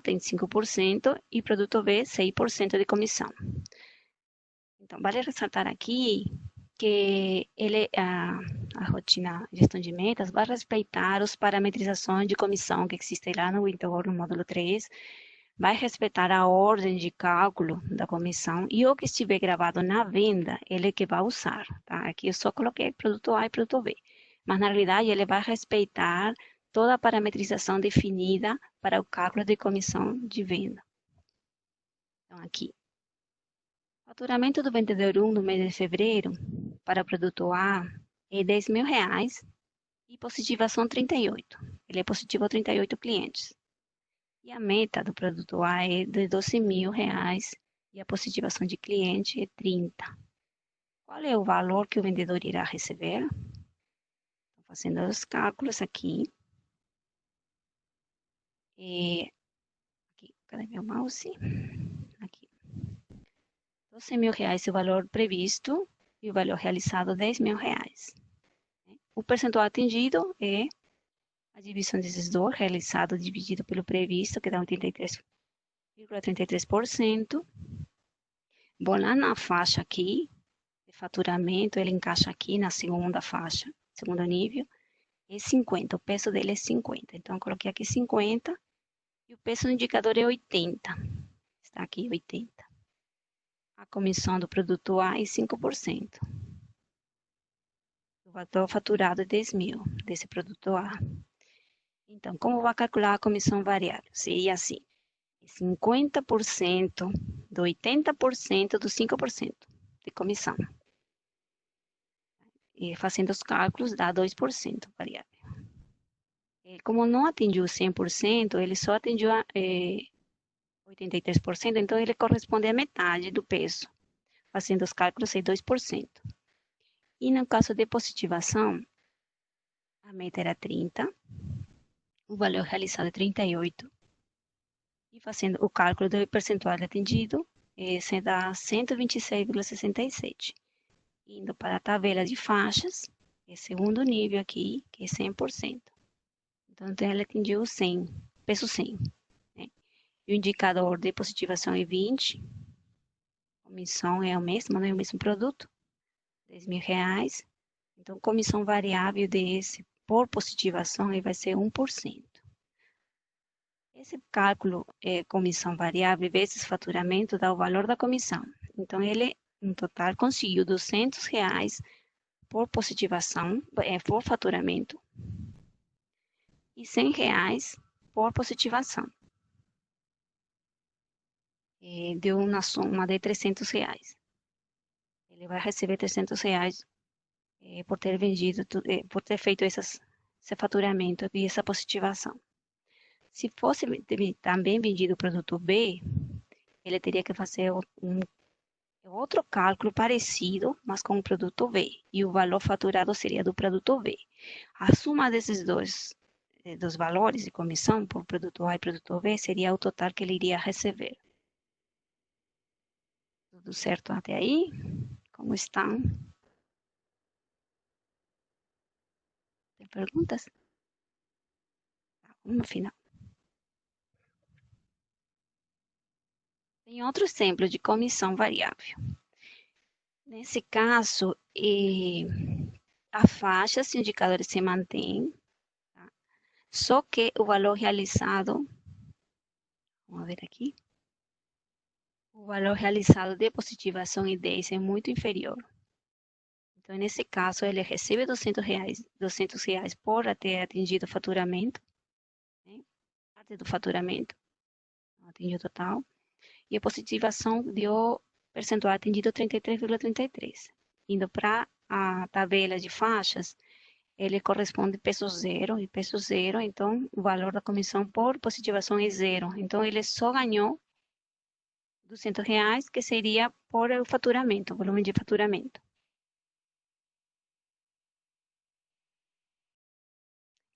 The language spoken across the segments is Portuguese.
tem 5% e produto B 6% de comissão. Então, vale ressaltar aqui que a rotina de gestão de metas vai respeitar as parametrizações de comissão que existem lá no Winterborn, no módulo 3, vai respeitar a ordem de cálculo da comissão e o que estiver gravado na venda, ele que vai usar, tá? Aqui eu só coloquei produto A e produto B, mas na realidade ele vai respeitar toda a parametrização definida para o cálculo de comissão de venda. Então, aqui. Faturamento do vendedor 1 no mês de fevereiro para o produto A é R$10.000 e positivação 38. Ele é positivo a 38 clientes. E a meta do produto A é de R$12.000 e a positivação de cliente é 30. Qual é o valor que o vendedor irá receber? Estou fazendo os cálculos aqui. Aqui, cadê meu mouse? Aqui. R$12.000 é o valor previsto e o valor realizado R$10.000. O percentual atingido é a divisão desses dois, realizado dividido pelo previsto, que dá 83,33%. Bom, lá na faixa aqui, de faturamento, ele encaixa aqui na segunda faixa, segundo nível, é 50, o peso dele é 50. Então, eu coloquei aqui 50 e o peso do indicador é 80. Está aqui 80. A comissão do produto A é 5%. O valor faturado é 10.000 desse produto A. Então, como vai calcular a comissão variável? Seria assim, 50% do 80% do 5% de comissão. E fazendo os cálculos, dá 2% variável. Como não atingiu 100%, ele só atingiu 83%, então ele corresponde à metade do peso. Fazendo os cálculos, é 2%. E no caso de positivação, a meta era 30%, o valor realizado é 38%. E fazendo o cálculo do percentual atingido, esse dá 126,67. Indo para a tabela de faixas, é segundo nível aqui, que é 100%. Então, ele atingiu 100, peso 100. Né? E o indicador de positivação é 20. Comissão é o mesmo, não é o mesmo produto, R$10.000. Então, comissão variável desse por positivação vai ser 1%. Esse cálculo, comissão variável vezes faturamento, dá o valor da comissão. Então, ele, no total, conseguiu R$200 por positivação, por faturamento, e R$100 por positivação. Deu uma soma de R$300. Ele vai receber R$300 por ter vendido, por ter feito esse faturamento e essa positivação. Se fosse também vendido o produto B, ele teria que fazer outro cálculo parecido, mas com o produto B. E o valor faturado seria do produto B. A soma desses dos valores de comissão por produto A e produto B seria o total que ele iria receber. Tudo certo até aí? Como estão? Tem perguntas? No final. Tem outro exemplo de comissão variável. Nesse caso, a faixa, os indicadores se mantém, tá? Só que o valor realizado, vamos ver aqui, o valor realizado de positivação e 10 é muito inferior. Então, nesse caso, ele recebe R$200 por ter atingido o faturamento, né? Parte do faturamento, não atingiu o total. E a positivação deu percentual atingido 33,33. Indo para a tabela de faixas, ele corresponde peso zero e peso zero, então o valor da comissão por positivação é zero. Então, ele só ganhou R$200, que seria por o faturamento, o volume de faturamento.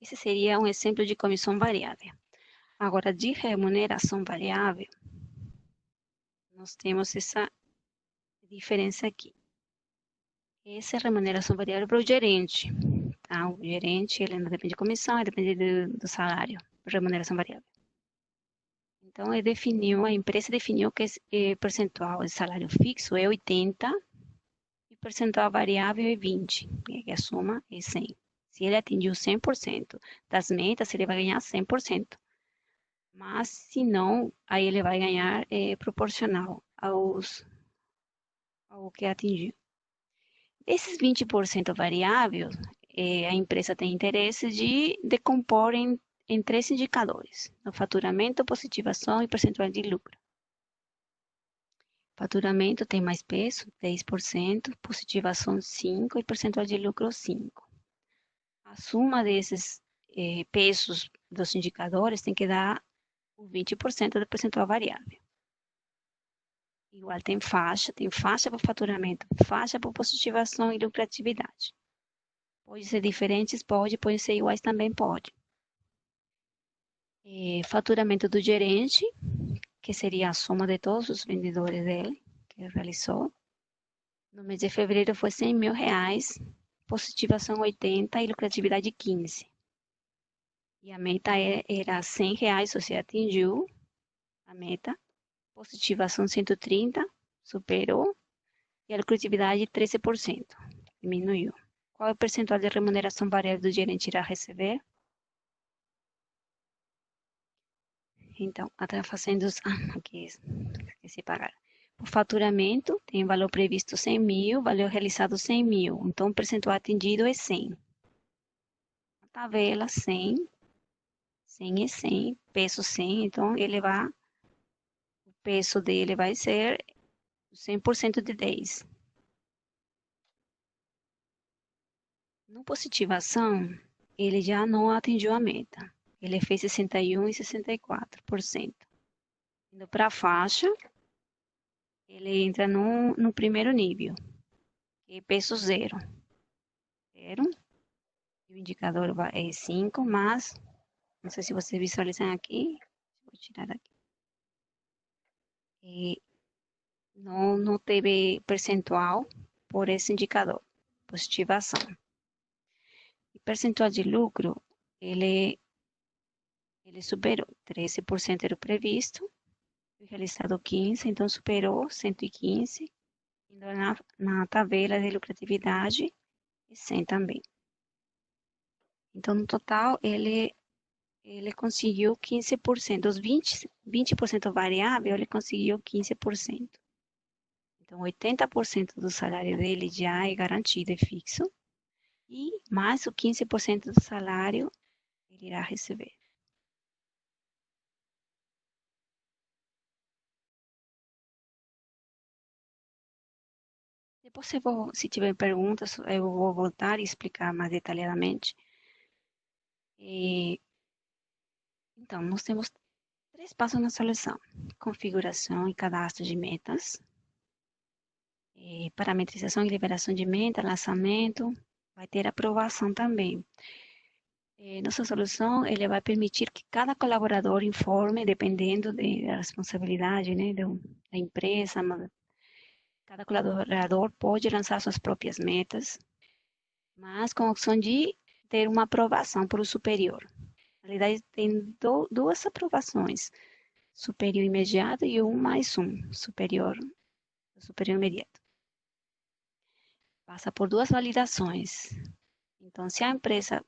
Esse seria um exemplo de comissão variável. Agora, de remuneração variável, nós temos essa diferença aqui. Essa é a remuneração variável para o gerente. Tá? O gerente, ele não depende de comissão, ele depende do salário, remuneração variável. Então, a empresa definiu que o percentual de salário fixo é 80 e o percentual variável é 20, e a soma é 100. Se ele atingiu 100% das metas, ele vai ganhar 100%. Mas, se não, aí ele vai ganhar proporcional ao que atingiu. Esses 20% variáveis, a empresa tem interesse de decompor em 3 indicadores: o faturamento, positivação e percentual de lucro. Faturamento tem mais peso, 10%, positivação 5% e percentual de lucro 5%. A soma desses pesos dos indicadores tem que dar o 20% do percentual variável. Igual tem faixa para faturamento, faixa para positivação e lucratividade. Pode ser diferentes, pode ser iguais, também pode. Faturamento do gerente, que seria a soma de todos os vendedores dele, que ele realizou. No mês de fevereiro foi R$100.000, positivação 80 e lucratividade 15. E a meta era R$100, você atingiu a meta. Positivação 130, superou. E a lucratividade 13%, diminuiu. Qual é o percentual de remuneração variável do gerente irá receber? Então, está fazendo aqui, esqueci pagar. O faturamento tem valor previsto 100.000, valor realizado 100.000. Então, o percentual atingido é 100. A tabela 100, 100 é 100, peso 100. Então, o peso dele vai ser 100% de 10. No positivação, ele já não atingiu a meta. Ele fez 61% e 64%. Indo para a faixa, ele entra no primeiro nível, que é peso 0. 0. O indicador é 5, mas, não sei se vocês visualizam aqui, vou tirar aqui. E não teve percentual por esse indicador, positivação. E percentual de lucro, ele superou, 13% era o previsto, realizado 15, então superou 115, indo na tabela de lucratividade, e 100 também. Então, no total, ele conseguiu 15%, dos 20% variável, ele conseguiu 15%. Então, 80% do salário dele já é garantido e fixo, e mais o 15% do salário ele irá receber. Depois, se tiver perguntas, eu vou voltar e explicar mais detalhadamente. Então, nós temos 3 passos na solução: configuração e cadastro de metas, parametrização e liberação de meta, lançamento, vai ter aprovação também. Nossa solução ele vai permitir que cada colaborador informe, dependendo da responsabilidade, né, da empresa. Cada colaborador pode lançar suas próprias metas, mas com a opção de ter uma aprovação por o superior. Na realidade, tem duas aprovações: superior imediato e mais superior imediato. Passa por 2 validações. Então, se a empresa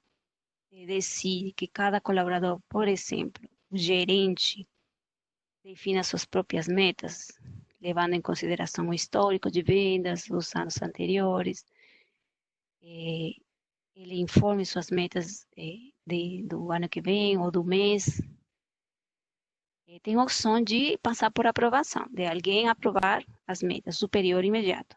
decide que cada colaborador, por exemplo, o gerente, defina suas próprias metas, levando em consideração o histórico de vendas dos anos anteriores, ele informe suas metas do ano que vem ou do mês. Tem a opção de passar por aprovação, de alguém aprovar as metas, superior imediato.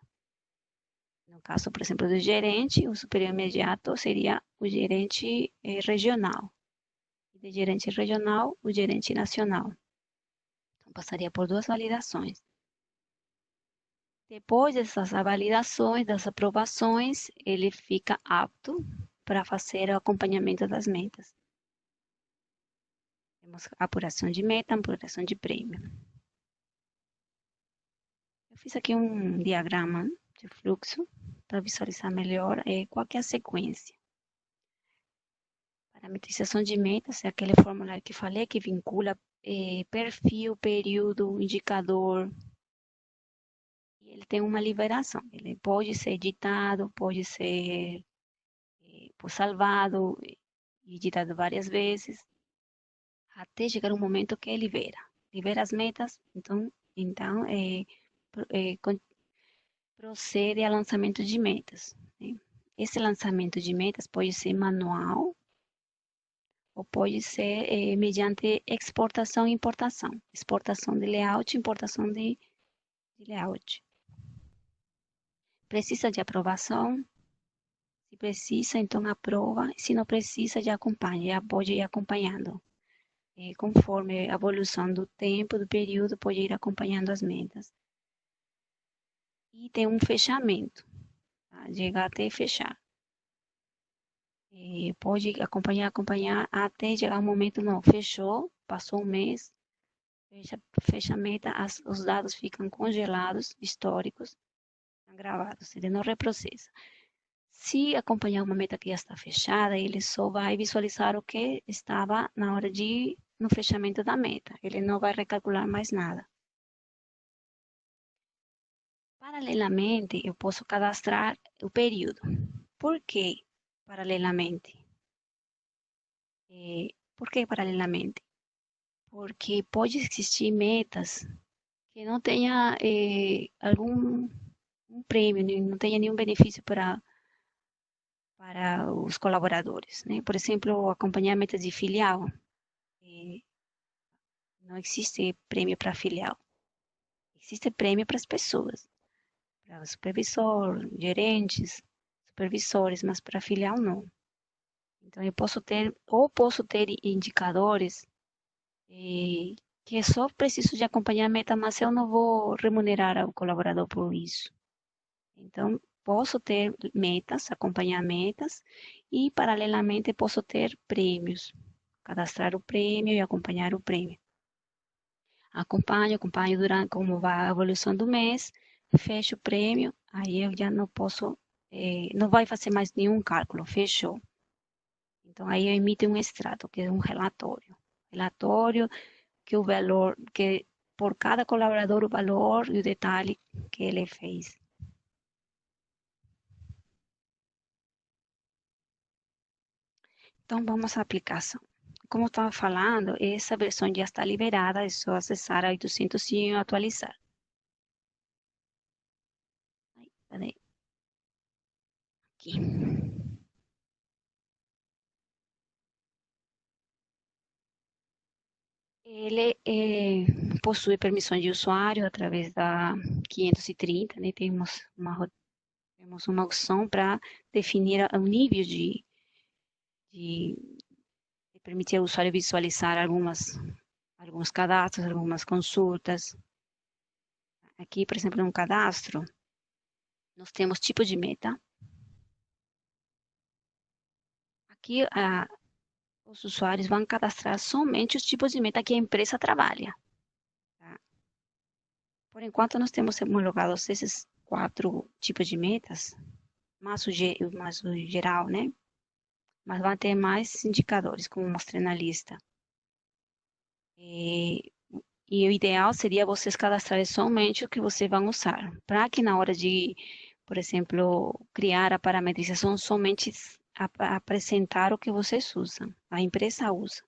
No caso, por exemplo, do gerente, o superior imediato seria o gerente regional. E de gerente regional, o gerente nacional. Então, passaria por 2 validações. Depois dessas validações, das aprovações, ele fica apto para fazer o acompanhamento das metas. Temos apuração de meta, apuração de prêmio. Eu fiz aqui um diagrama de fluxo para visualizar melhor qual que é a sequência. Parametrização de metas é aquele formulário que falei, que vincula perfil, período, indicador. E ele tem uma liberação. Ele pode ser editado, pode ser salvado e editado várias vezes, até chegar um momento que libera as metas, então procede ao lançamento de metas, né? Esse lançamento de metas pode ser manual ou pode ser mediante exportação e importação. Exportação de layout, importação de layout. Precisa de aprovação? Se precisa, então aprova. Se não precisa, já acompanha, já pode ir acompanhando. Conforme a evolução do tempo, do período, pode ir acompanhando as metas. E tem um fechamento, tá? Chegar até fechar. Pode acompanhar até chegar um momento, não, fechou, passou um mês, fecha a meta, os dados ficam congelados, históricos, gravados, ele não reprocessa. Se acompanhar uma meta que já está fechada, ele só vai visualizar o que estava na hora no fechamento da meta. Ele não vai recalcular mais nada. Paralelamente, eu posso cadastrar o período. Por que paralelamente? Por que paralelamente? Porque pode existir metas que não tenha algum um prêmio, não tenha nenhum benefício para os colaboradores, né? Por exemplo, acompanhar metas de filial. Não existe prêmio para filial. Existe prêmio para as pessoas, para o supervisor, gerentes, supervisores, mas para filial não. Então, eu posso ter indicadores que só preciso de acompanhar a meta, mas eu não vou remunerar ao colaborador por isso. Então, posso ter metas, acompanhar metas e, paralelamente, posso ter prêmios, cadastrar o prêmio e acompanhar o prêmio. Acompanho durante como vai a evolução do mês, fecho o prêmio, aí eu já não posso, não vai fazer mais nenhum cálculo, fechou. Então, aí eu emito um extrato, que é um relatório. Relatório que o valor, que por cada colaborador o valor e o detalhe que ele fez. Então, vamos à aplicação. Como eu estava falando, essa versão já está liberada, é só acessar a 801 e atualizar. Cadê? Aqui. Ele possui permissões de usuário através da 530, né? Temos uma opção para definir o nível de, de permitir ao usuário visualizar alguns cadastros, algumas consultas. Aqui, por exemplo, no cadastro, nós temos tipo de meta. Aqui, os usuários vão cadastrar somente os tipos de meta que a empresa trabalha. Tá? Por enquanto, nós temos homologados esses 4 tipos de metas, mas o geral, né? Mas vai ter mais indicadores, como mostrei na lista. E o ideal seria vocês cadastrarem somente o que vocês vão usar, para que na hora de, por exemplo, criar a parametrização, somente apresentar o que vocês usam, a empresa usa.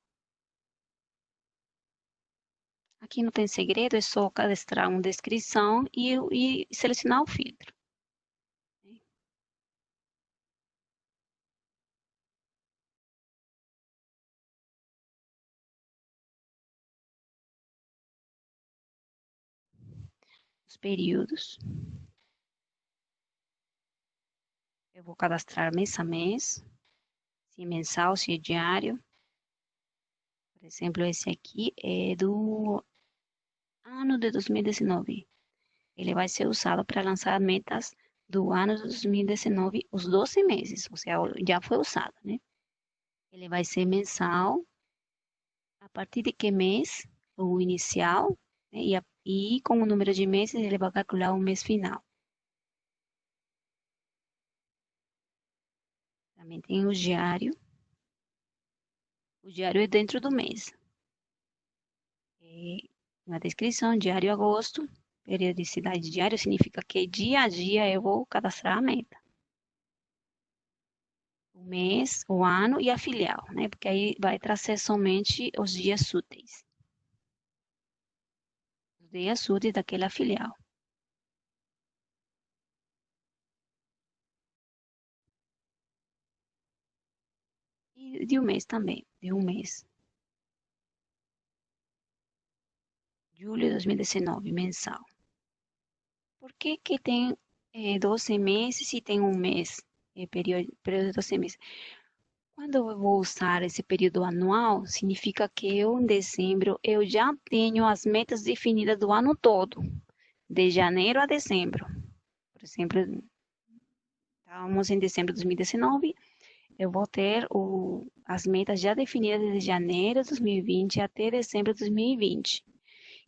Aqui não tem segredo, é só cadastrar uma descrição e selecionar o filtro. Os períodos. Eu vou cadastrar mês a mês, se é mensal, se é diário. Por exemplo, esse aqui é do ano de 2019. Ele vai ser usado para lançar metas do ano de 2019, os 12 meses, ou seja, já foi usado, né? Ele vai ser mensal, a partir de que mês, o inicial, né? E com o número de meses, ele vai calcular o mês final. Também tem o diário. O diário é dentro do mês. Na descrição, diário agosto, periodicidade diária significa que dia a dia eu vou cadastrar a meta. O mês, o ano e a filial, né? Porque aí vai trazer somente os dias úteis. Os dias úteis daquela filial. E de um mês também, de um mês. Julho de 2019, mensal. Por que que tem 12 meses e tem um mês? Período de 12 meses. Quando eu vou usar esse período anual, significa que eu, em dezembro, eu já tenho as metas definidas do ano todo, de janeiro a dezembro. Por exemplo, estamos em dezembro de 2019, eu vou ter as metas já definidas de janeiro de 2020 até dezembro de 2020.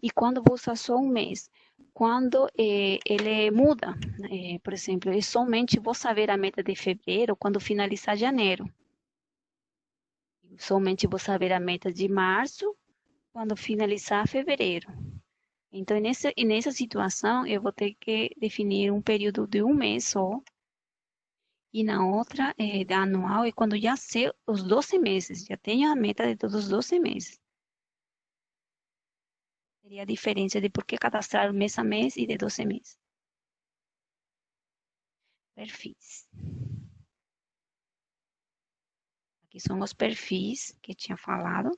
E quando vou usar só um mês? Quando ele muda, por exemplo, eu somente vou saber a meta de fevereiro quando finalizar janeiro. Somente vou saber a meta de março quando finalizar fevereiro. Então, nessa situação, eu vou ter que definir um período de um mês só. E na outra, da anual, é quando já sei os 12 meses, já tenho a meta de todos os 12 meses. Seria a diferença de por que cadastrar mês a mês e de 12 meses. Perfis. Aqui são os perfis que tinha falado.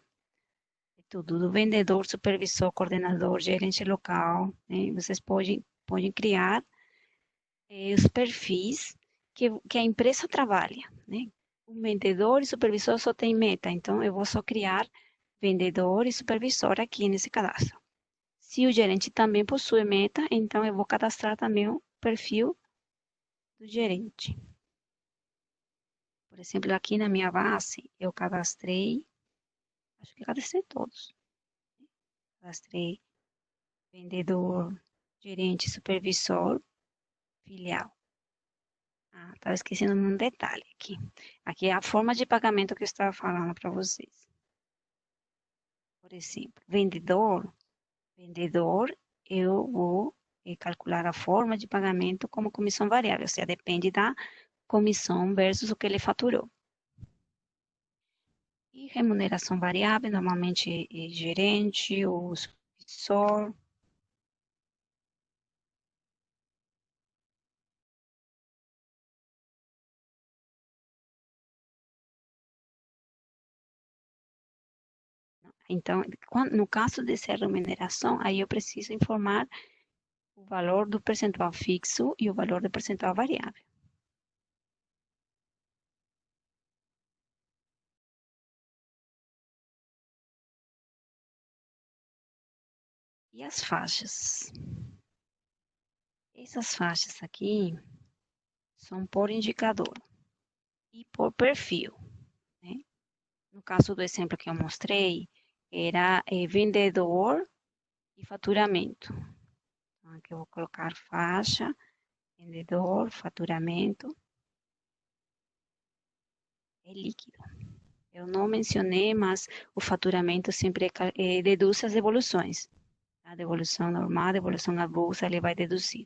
É tudo do vendedor, supervisor, coordenador, gerente local. Né? Vocês podem criar os perfis que a empresa trabalha. Né? O vendedor e supervisor só tem meta, então eu vou só criar vendedor e supervisor aqui nesse cadastro. Se o gerente também possui meta, então eu vou cadastrar também o perfil do gerente. Por exemplo, aqui na minha base, eu cadastrei, acho que cadastrei todos. Cadastrei vendedor, gerente, supervisor, filial. Ah, estava esquecendo um detalhe aqui. Aqui é a forma de pagamento que eu estava falando para vocês. Por exemplo, vendedor, eu vou calcular a forma de pagamento como comissão variável, ou seja, depende da comissão versus o que ele faturou. E remuneração variável, normalmente é gerente ou supervisor. Então, no caso de ser remuneração, aí eu preciso informar o valor do percentual fixo e o valor do percentual variável. E as faixas? Essas faixas aqui são por indicador e por perfil. Né? No caso do exemplo que eu mostrei, era vendedor e faturamento. Então, aqui eu vou colocar faixa, vendedor, faturamento, é líquido. Eu não mencionei, mas o faturamento sempre deduz as devoluções. A devolução normal, a devolução à bolsa, ele vai deduzir.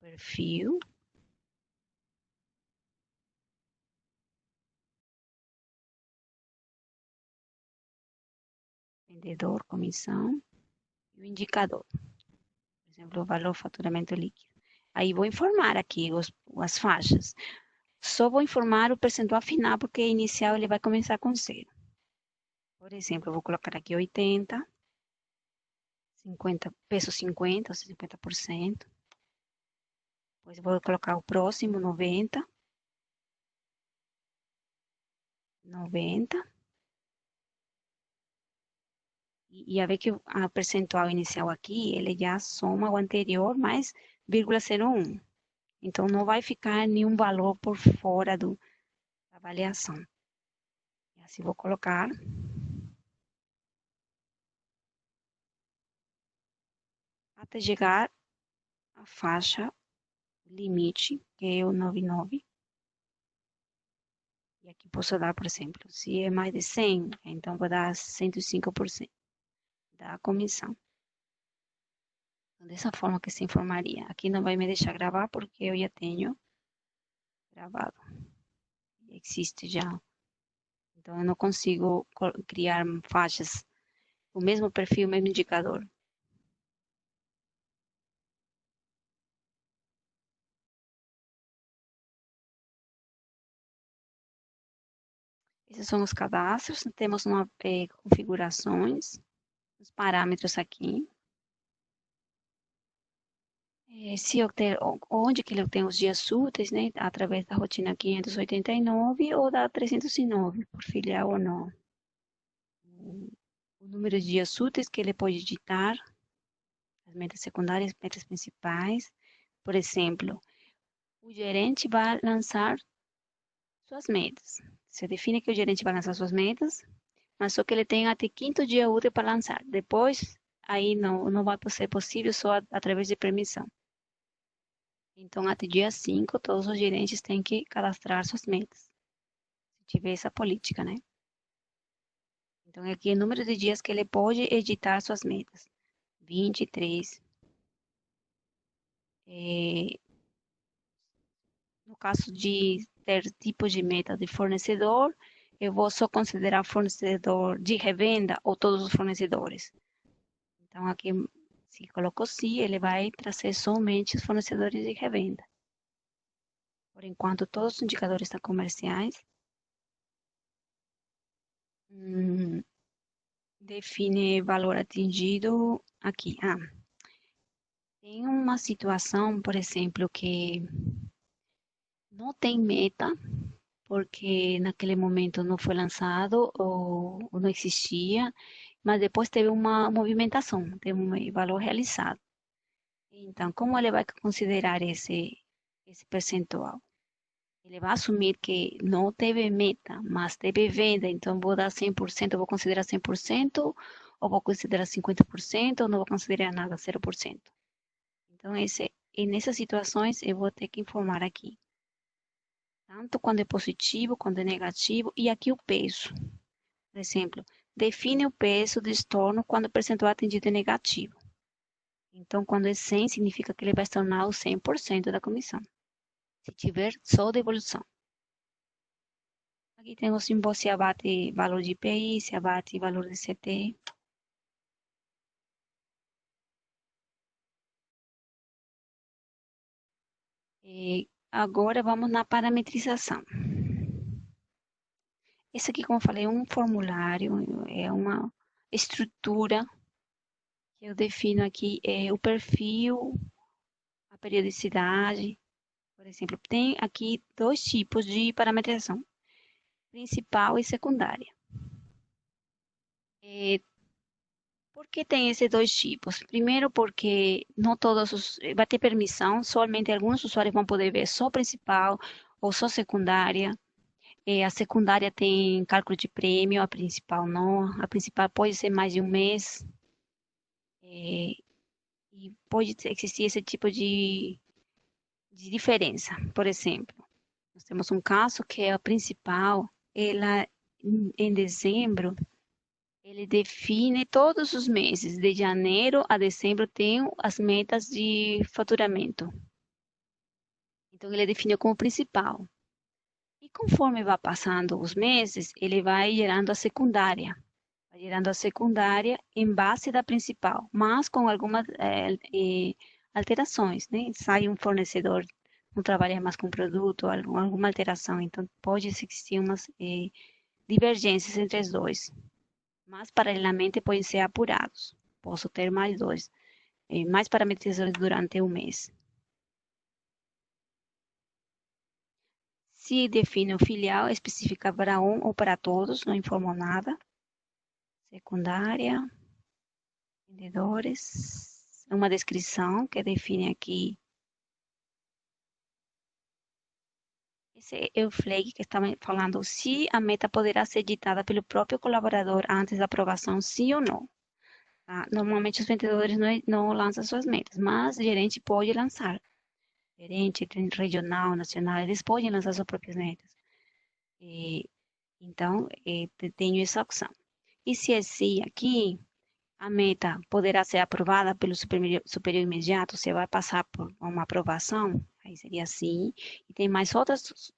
Perfil, vendedor, comissão e o indicador. Por exemplo, o valor faturamento líquido. Aí vou informar aqui as faixas. Só vou informar o percentual final, porque inicial ele vai começar com zero. Por exemplo, eu vou colocar aqui 80, 50, peso 50, ou seja, 50%. Depois vou colocar o próximo, 90, 90. E a ver que a percentual inicial aqui, ele já soma o anterior mais 0,01. Então, não vai ficar nenhum valor por fora da avaliação. E assim vou colocar. Até chegar à faixa limite, que é o 99. E aqui posso dar, por exemplo, se é mais de 100, então vou dar 105% da comissão. Então, dessa forma que se informaria. Aqui não vai me deixar gravar porque eu já tenho gravado. Existe já. Então, eu não consigo criar faixas, o mesmo perfil, o mesmo indicador. Esses são os cadastros. Temos uma configurações, os parâmetros aqui. Se eu ter, onde que eu tenho os dias úteis, né? Através da rotina 589 ou da 309, por filial ou não. O número de dias úteis que ele pode editar, as metas secundárias, metas principais. Por exemplo, o gerente vai lançar suas metas. Você define que o gerente vai lançar suas metas, mas só que ele tem até quinto dia útil para lançar. Depois, aí não vai ser possível só através de permissão. Então, até dia 5, todos os gerentes têm que cadastrar suas metas. Se tiver essa política, né? Então, aqui é o número de dias que ele pode editar suas metas. 23. No caso de ter tipos de meta de fornecedor, eu vou só considerar fornecedor de revenda ou todos os fornecedores. Então, aqui, se colocou sim, ele vai trazer somente os fornecedores de revenda. Por enquanto, todos os indicadores estão comerciais. Define valor atingido aqui. Tem uma situação, por exemplo, que não tem meta, porque naquele momento não foi lançado ou não existia, mas depois teve uma movimentação, teve um valor realizado. Então, como ele vai considerar esse percentual? Ele vai assumir que não teve meta, mas teve venda, então vou dar 100%, vou considerar 100%, ou vou considerar 50%, ou não vou considerar nada, 0%. Então, e nessas situações, eu vou ter que informar aqui, tanto quando é positivo, quando é negativo, e aqui o peso. Por exemplo, define o peso do estorno quando o percentual atingido é negativo. Então, quando é 100, significa que ele vai se tornar o 100% da comissão. Se tiver só devolução. Aqui tem o símbolo se abate valor de IPI, se abate valor de CT. E agora vamos na parametrização. Esse aqui, como eu falei, é um formulário, é uma estrutura que eu defino aqui o perfil, a periodicidade. Por exemplo, tem aqui dois tipos de parametrização, principal e secundária. Por que tem esses dois tipos? Primeiro, porque não todos vai ter permissão, somente alguns usuários vão poder ver só principal ou só secundária. A secundária tem cálculo de prêmio, a principal não. A principal pode ser mais de um mês. E pode existir esse tipo de diferença. Por exemplo, nós temos um caso que é a principal, ela em dezembro, ele define todos os meses, de janeiro a dezembro, tem as metas de faturamento. Então, ele definiu como principal. E conforme vai passando os meses, ele vai gerando a secundária. Vai gerando a secundária em base da principal, mas com algumas alterações, né? Sai um fornecedor, não trabalha mais com produto, alguma alteração. Então, pode existir umas divergências entre os dois. Mas, paralelamente, podem ser apurados. Posso ter mais dois, mais parametrizadores durante um mês. Se define o filial, especifica para um ou para todos, não informou nada. Secundária, vendedores, uma descrição que define aqui. Esse é o flag que está falando se a meta poderá ser ditada pelo próprio colaborador antes da aprovação, sim ou não. Tá? Normalmente os vendedores não lançam suas metas, mas o gerente pode lançar. Gerente, regional, nacional, eles podem lançar suas próprias metas. Então, tenho essa opção. E se é sim aqui, a meta poderá ser aprovada pelo superior imediato, você vai passar por uma aprovação, aí seria sim, e tem mais outras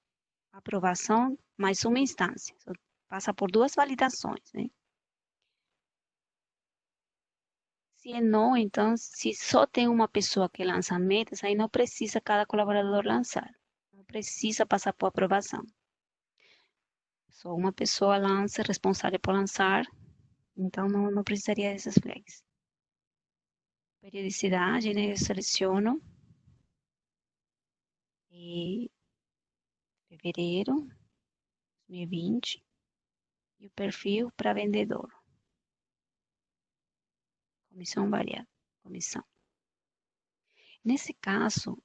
aprovação, mais uma instância, passa por duas validações, né? Se é não, então, se só tem uma pessoa que lança metas, aí não precisa cada colaborador lançar, não precisa passar por aprovação. Só uma pessoa lança, responsável por lançar, então não precisaria dessas flags. Periodicidade, né? Eu seleciono e fevereiro 2020 e o perfil para vendedor. Comissão variável. Comissão. Nesse caso,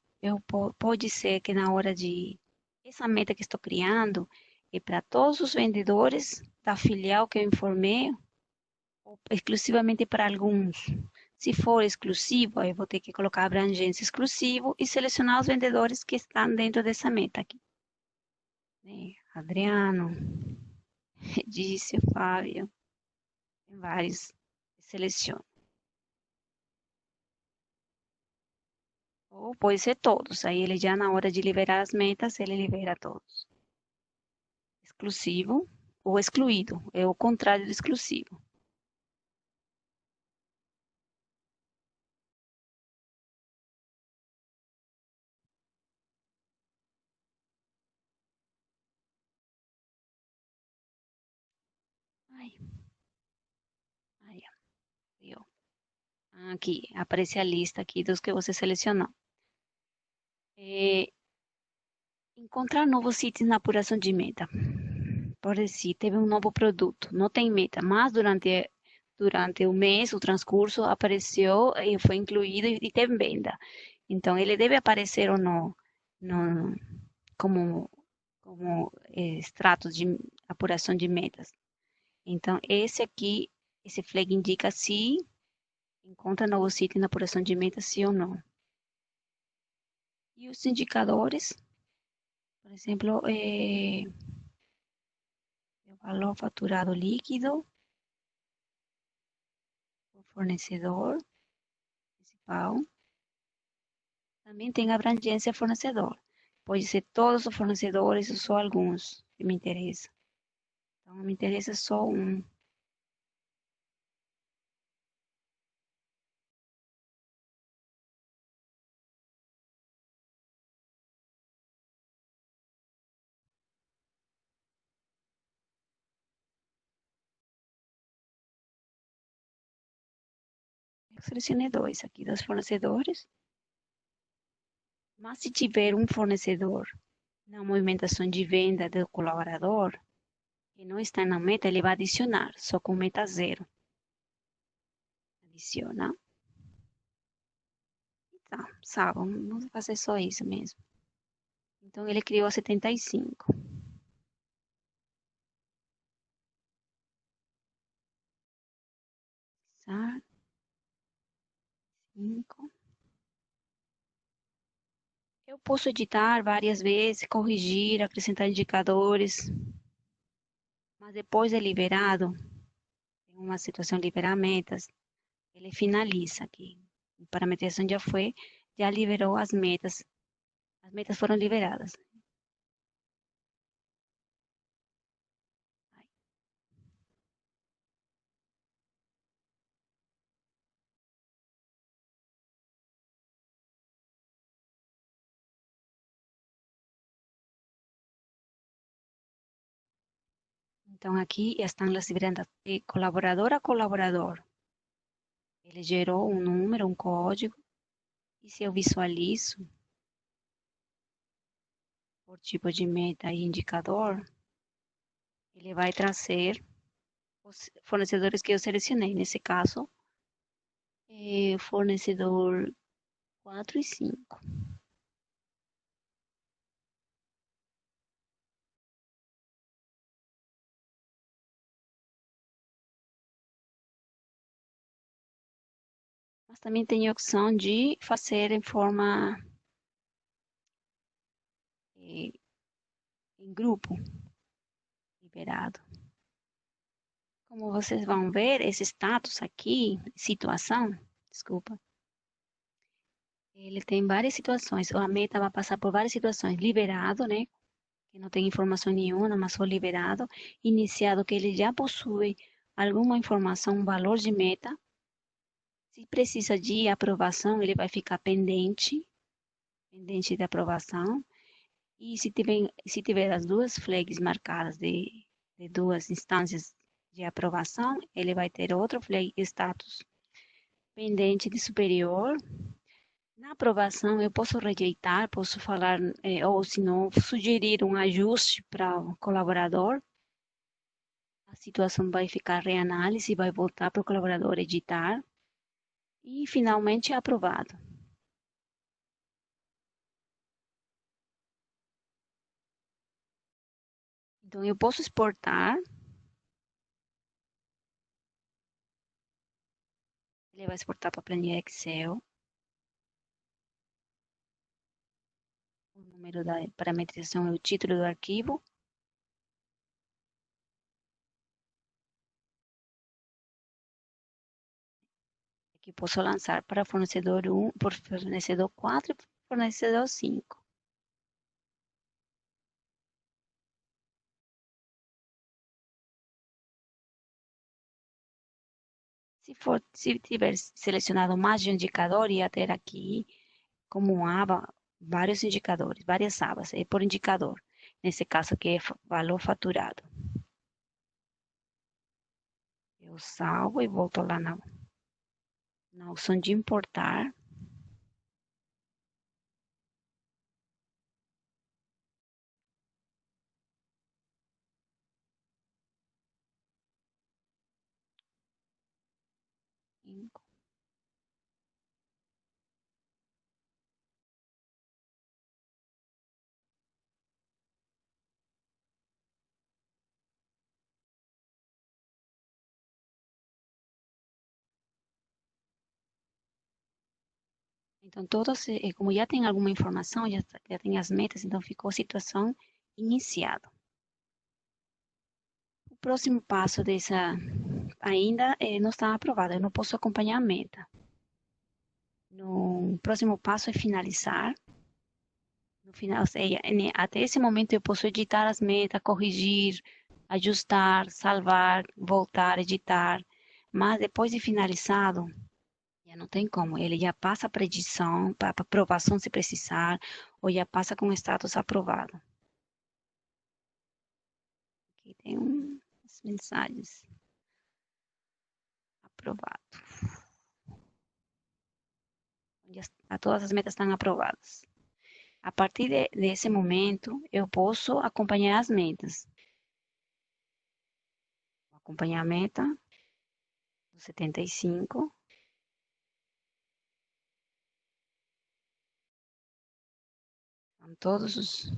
pode ser que na hora de essa meta que estou criando é para todos os vendedores da filial que eu informei ou exclusivamente para alguns. Se for exclusivo, eu vou ter que colocar abrangência exclusivo e selecionar os vendedores que estão dentro dessa meta aqui. Adriano, Edício, Fábio, tem vários. Seleciono. Ou pode ser todos. Aí ele já na hora de liberar as metas, ele libera todos. Exclusivo ou excluído. É o contrário do exclusivo. Ai, ai, viu? Aqui, aparece a lista aqui dos que você selecionou. Encontrar novos sítios na apuração de meta. Por exemplo, teve um novo produto, não tem meta, mas durante o mês, o transcurso, apareceu e foi incluído e teve venda. Então, ele deve aparecer ou não no, como extratos de apuração de metas. Então, esse flag indica se encontra novo sítio na apuração de metas, sim ou não. E os indicadores, por exemplo, o valor faturado líquido, o fornecedor principal, também tem abrangência fornecedor. Pode ser todos os fornecedores ou só alguns que me interessam. Então, me interessa só um. Eu selecionei dois aqui, dos fornecedores. Mas se tiver um fornecedor na movimentação de venda do colaborador, que não está na meta, ele vai adicionar, só com meta zero. Adiciona. Tá, sabe, vamos fazer só isso mesmo. Então, ele criou 75. 5. Eu posso editar várias vezes, corrigir, acrescentar indicadores, mas depois de liberado, em uma situação de liberar metas, ele finaliza aqui. A parametrização já liberou as metas foram liberadas. Então, aqui estão as liberadas de colaborador a colaborador. Ele gerou um número, um código, e se eu visualizo por tipo de meta e indicador, ele vai trazer os fornecedores que eu selecionei. Nesse caso, fornecedor 4 e 5. Mas também tem a opção de fazer em forma em, grupo. liberado. Como vocês vão ver, esse status aqui, situação, desculpa, ele tem várias situações. A meta vai passar por várias situações. Liberado, né? Que não tem informação nenhuma, mas só liberado. Iniciado, que ele já possui alguma informação, um valor de meta. Se precisa de aprovação, ele vai ficar pendente de aprovação. E se tiver as duas flags marcadas de duas instâncias de aprovação, ele vai ter outro flag status pendente de superior. Na aprovação, eu posso rejeitar, posso falar, ou se não, sugerir um ajuste para o colaborador. A situação vai ficar reanálise, vai voltar para o colaborador editar. E, finalmente, é aprovado. Então, eu posso exportar. Ele vai exportar para a planilha Excel. O número da parametrização é o título do arquivo. Aqui posso lançar para fornecedor 1, por fornecedor 4 e fornecedor 5. Se tiver selecionado mais de um indicador, ia ter aqui como aba vários indicadores, várias abas, é por indicador. Nesse caso aqui é valor faturado. Eu salvo e volto lá na opção de importar. Então, como já tem alguma informação, já tem as metas, então ficou a situação iniciada. O próximo passo dessa ainda não está aprovado, eu não posso acompanhar a meta. No próximo passo é finalizar. No final, ou seja, até esse momento eu posso editar as metas, corrigir, ajustar, salvar, voltar, editar. Mas depois de finalizado, já não tem como. Ele já passa para edição, para aprovação se precisar, ou já passa com status aprovado. Aqui tem umas mensagens. Aprovado. Todas as metas estão aprovadas. A partir desse momento, eu posso acompanhar as metas. Acompanhar a meta, 75. São todos os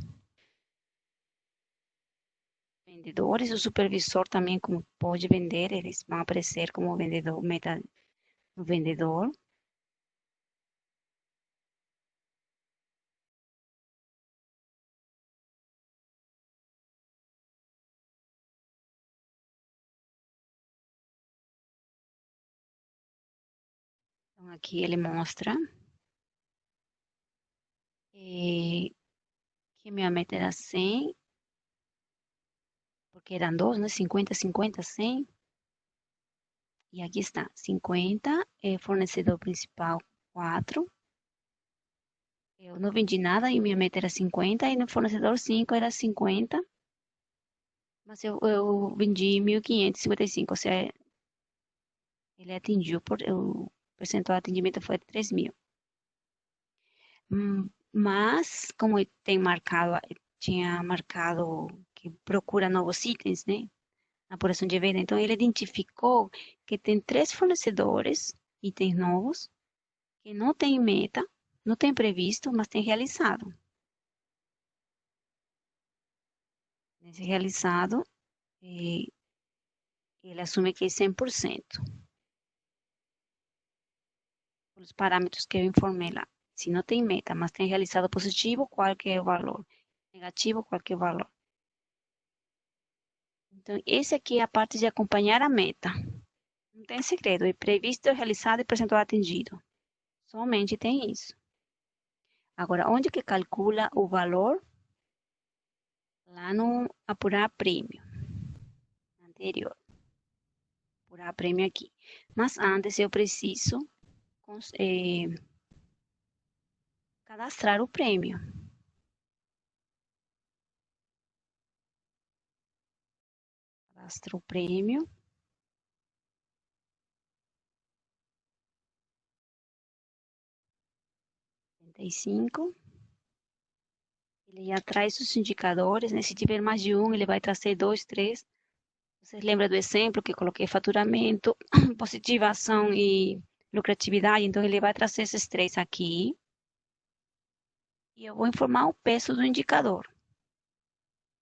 vendedores, o supervisor também como pode vender, eles vão aparecer como vendedor, meta do vendedor. Então, aqui ele mostra que minha meta era 100, porque eram 12, né? 50, 50, 100. E aqui está, 50, fornecedor principal 4. Eu não vendi nada e minha meta era 50, e no fornecedor 5 era 50. Mas eu vendi 1.555, ou seja, ele atingiu, o percentual de atendimento foi 3.000. Mas, como tinha marcado que procura novos itens, né? Na apuração de venda, então ele identificou que tem 3 fornecedores, itens novos, que não tem meta, não tem previsto, mas tem realizado. Nesse realizado, ele assume que é 100%. Os parâmetros que eu informei lá. Se não tem meta, mas tem realizado positivo, qual que é o valor? Negativo, qual que é o valor? Então, esse aqui é a parte de acompanhar a meta. Não tem segredo, é previsto, realizado e percentual atingido. Somente tem isso. Agora, onde que calcula o valor? Lá no apurar prêmio. Anterior. Apurar prêmio aqui. Mas antes eu preciso cadastrar o prêmio. Cadastro o prêmio. Ele já traz os indicadores, né? Se tiver mais de um, ele vai trazer dois, três. Vocês lembram do exemplo que eu coloquei faturamento, positivação e lucratividade? Então, ele vai trazer esses três aqui. E eu vou informar o peso do indicador.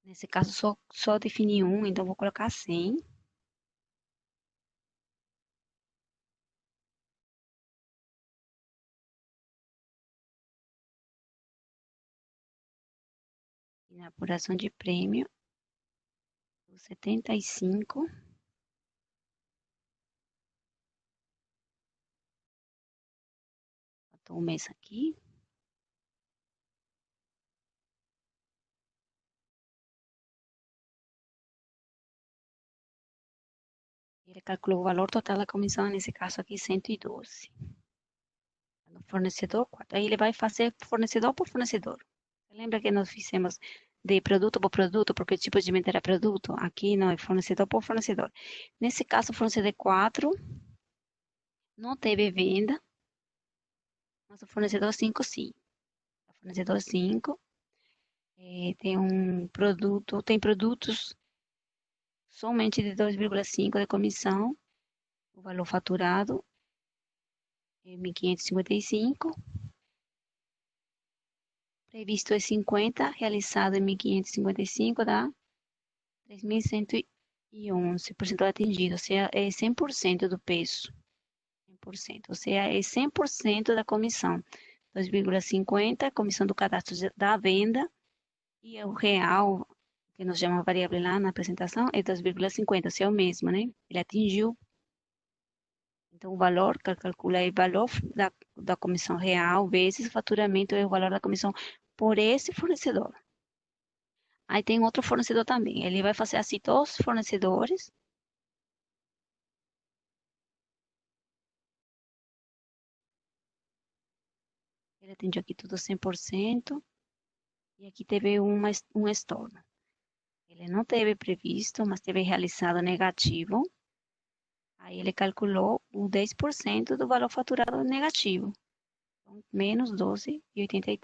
Nesse caso, só defini um, então vou colocar 100. E na apuração de prêmio, 75. Botou o mês aqui. Ele calculou o valor total da comissão, nesse caso aqui, 112. No fornecedor 4. Aí ele vai fazer fornecedor por fornecedor. Lembra que nós fizemos de produto por produto, porque o tipo de meta era produto? Aqui não, é fornecedor por fornecedor. Nesse caso, o fornecedor 4 não teve venda, mas o fornecedor 5 sim. O fornecedor 5 tem produtos somente de 2,5 de comissão, o valor faturado é 1.555, previsto é 50, realizado é 1.555, dá 3.111, percentual atingido, ou seja, é 100% do peso, 100%, ou seja, é 100% da comissão, 2,50, comissão do cadastro da venda, e o real, que nós chamamos variável lá na apresentação, é 2,50, ou seja, é o mesmo, né? Ele atingiu. Então, o valor, calcula aí o valor da comissão real vezes o faturamento é o valor da comissão por esse fornecedor. Aí tem outro fornecedor também. Ele vai fazer assim todos os fornecedores. Ele atendeu aqui tudo 100%. E aqui teve um estorno. Ele não teve previsto, mas teve realizado negativo. Aí ele calculou o 10% do valor faturado negativo. Então, menos 12,83.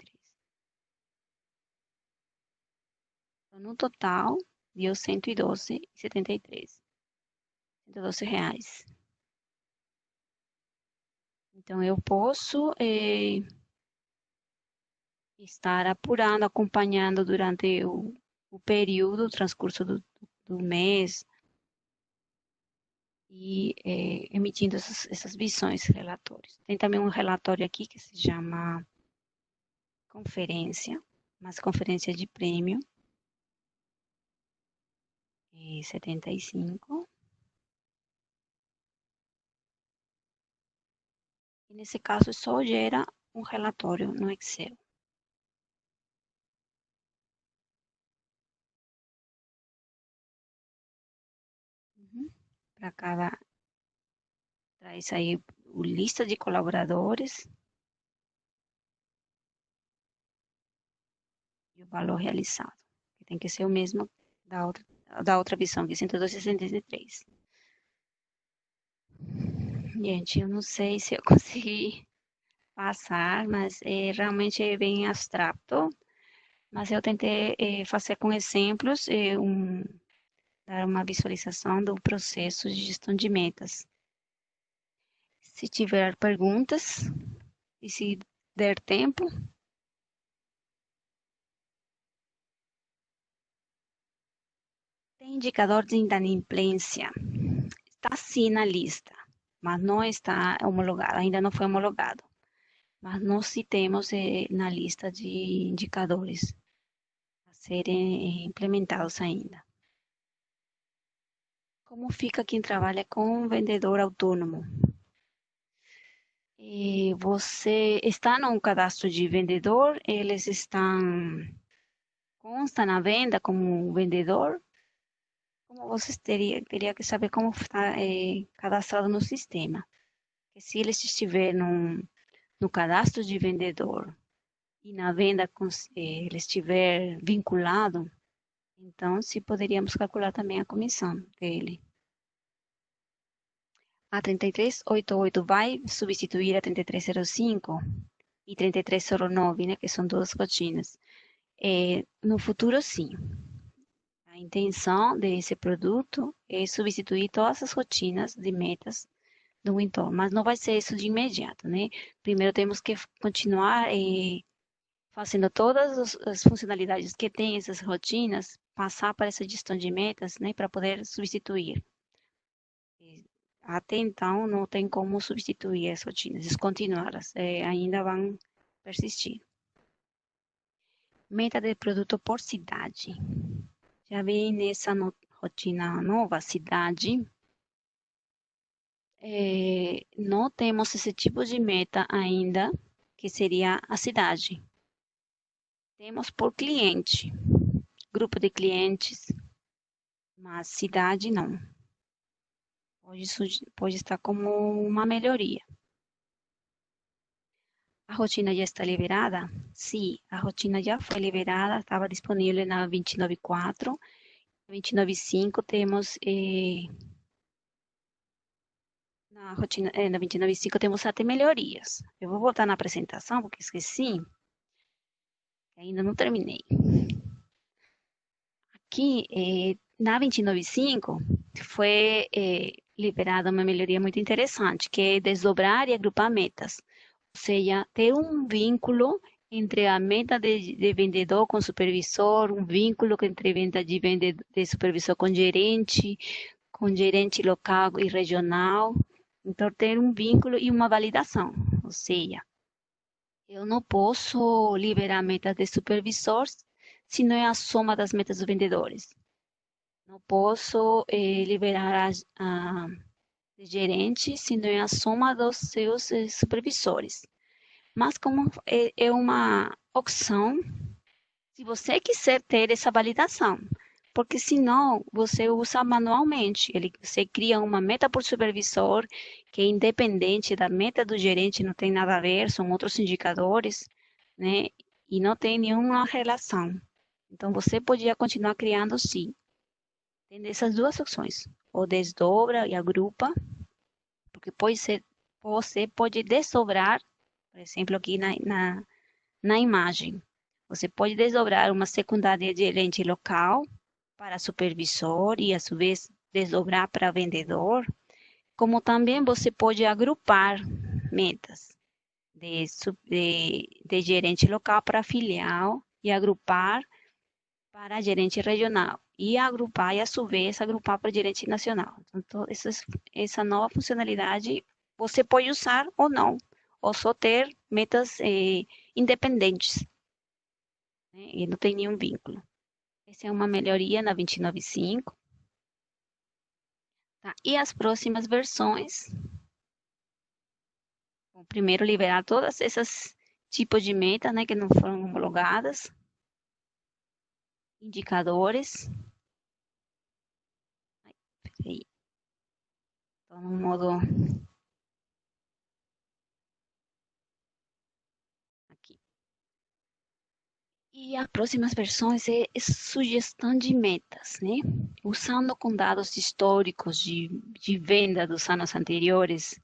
Então, no total, deu 112,73. R$ 112. Então, eu posso estar apurando, acompanhando durante o período, o transcurso do mês, e emitindo essas visões, relatórios. Tem também um relatório aqui que se chama conferência, mas conferência de prêmio, 75. E nesse caso, só gera um relatório no Excel. Para cada, traz aí o lista de colaboradores e o valor realizado, que tem que ser o mesmo da outra visão, que é 102,63. Gente, eu não sei se eu consegui passar, mas realmente é bem abstrato. Mas eu tentei fazer com exemplos, dar uma visualização do processo de gestão de metas. Se tiver perguntas e se der tempo, tem indicador de inadimplência. Está sim na lista, mas não está homologado, ainda não foi homologado. Mas nós sim temos na lista de indicadores a serem implementados ainda. como fica quem trabalha com vendedor autônomo? Você está no cadastro de vendedor, eles consta na venda como vendedor, como você teria que saber como está cadastrado no sistema. Que se ele estiver no cadastro de vendedor e na venda ele estiver vinculado, então se poderíamos calcular também a comissão dele. A 3388 vai substituir a 3305 e 3309, né, que são duas rotinas. No futuro, sim. A intenção desse produto é substituir todas as rotinas de metas do entorno, mas não vai ser isso de imediato, né? Primeiro temos que continuar fazendo todas as funcionalidades que tem essas rotinas, passar para essa gestão de metas, né, para poder substituir. Até então, não tem como substituir as rotinas, descontinuá-las, ainda vão persistir. Meta de produto por cidade. Já vem nessa rotina nova, cidade. Não temos esse tipo de meta ainda, que seria a cidade. Temos por cliente, grupo de clientes, mas cidade não. Pode estar como uma melhoria. A rotina já está liberada? Sim, a rotina já foi liberada, estava disponível na 294. Na 295 temos na rotina, na 295 temos até melhorias. Eu vou voltar na apresentação porque esqueci. Ainda não terminei. Aqui na 295 foi liberada uma melhoria muito interessante, que é desdobrar e agrupar metas. Ou seja, ter um vínculo entre a meta de vendedor com supervisor, um vínculo entre venda de supervisor com gerente local e regional. Então, ter um vínculo e uma validação. Ou seja, eu não posso liberar metas de supervisor se não é a soma das metas dos vendedores. Não posso liberar a gerente se não é a soma dos seus supervisores. Mas como é uma opção, se você quiser ter essa validação, porque senão você usa manualmente. Você cria uma meta por supervisor que é independente da meta do gerente, não tem nada a ver, são outros indicadores, né? E não tem nenhuma relação. Então você podia continuar criando sim. Tem essas duas opções. Ou desdobra e agrupa, porque você pode desdobrar, por exemplo, aqui na imagem. Você pode desdobrar uma secundária de gerente local para supervisor e, a sua vez, desdobrar para vendedor, como também você pode agrupar metas de gerente local para filial e agrupar para gerente regional e agrupar e, a sua vez, agrupar para gerente nacional. Então, essa nova funcionalidade você pode usar ou não, ou só ter metas independentes, né? E não tem nenhum vínculo. Essa é uma melhoria na 295. Tá? E as próximas versões, bom, primeiro liberar todas essas tipos de meta, né, que não foram homologadas, indicadores. Peraí, estou no modo aqui. E as próximas versões é sugestão de metas, né? Usando com dados históricos de venda dos anos anteriores,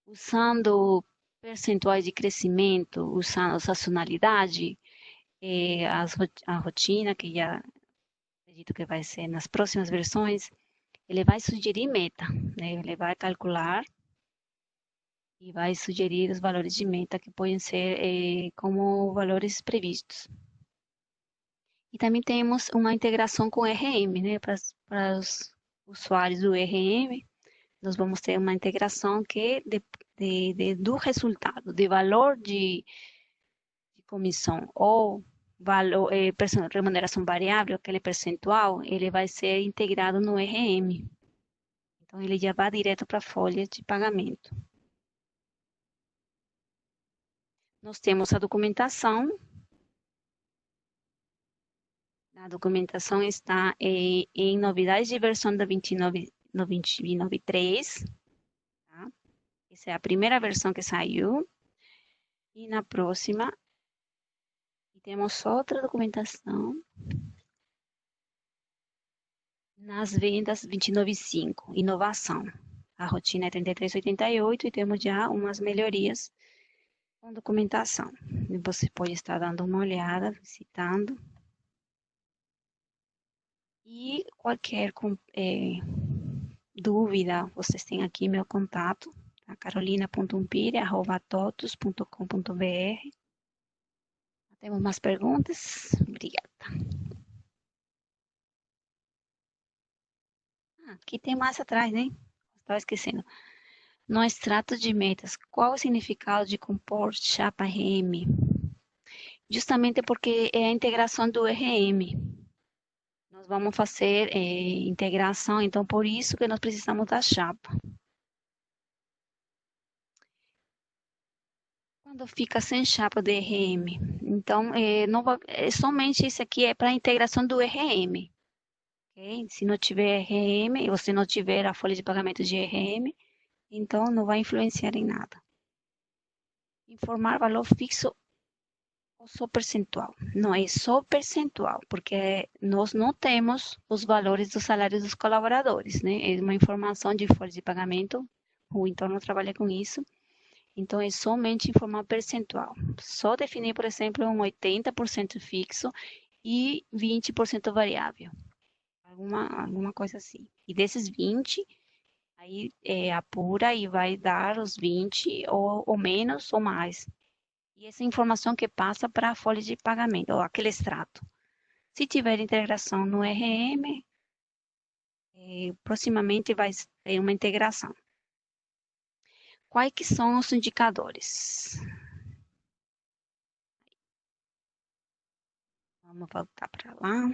usando percentuais de crescimento, usando sazonalidade, a rotina, que já acredito que vai ser nas próximas versões, ele vai sugerir meta, né? Ele vai calcular e vai sugerir os valores de meta que podem ser como valores previstos. E também temos uma integração com o RM, né? Para os usuários do RM, nós vamos ter uma integração que do resultado, de valor de comissão ou valor, remuneração variável, aquele percentual, ele vai ser integrado no RM. Então, ele já vai direto para a folha de pagamento. Nós temos a documentação. A documentação está em novidades de versão da 2093. Tá? Essa é a primeira versão que saiu. E na próxima, temos outra documentação nas vendas 295, inovação. A rotina é 3388 e temos já umas melhorias com documentação. E você pode estar dando uma olhada, visitando. E qualquer dúvida, vocês têm aqui meu contato, tá? carolina.umpire@totus.com.br. Temos mais perguntas? Obrigada. Aqui tem mais atrás, né? Estava esquecendo. No extrato de metas, qual o significado de compor chapa RM? Justamente porque é a integração do RM. Nós vamos fazer integração, então por isso que nós precisamos da chapa. Quando fica sem chapa do RM, então somente isso aqui é para a integração do RM. Okay? Se não tiver RM, e você não tiver a folha de pagamento de RM, então não vai influenciar em nada. Informar valor fixo ou só percentual? Não é só percentual, porque nós não temos os valores dos salários dos colaboradores, né? É uma informação de folha de pagamento, o então não trabalha com isso. Então, é somente informar percentual. Só definir, por exemplo, um 80% fixo e 20% variável. Alguma coisa assim. E desses 20, aí apura e vai dar os 20 ou menos ou mais. E essa informação que passa para a folha de pagamento, ou aquele extrato. Se tiver integração no RM, proximamente vai ter uma integração. Quais que são os indicadores? Vamos voltar para lá.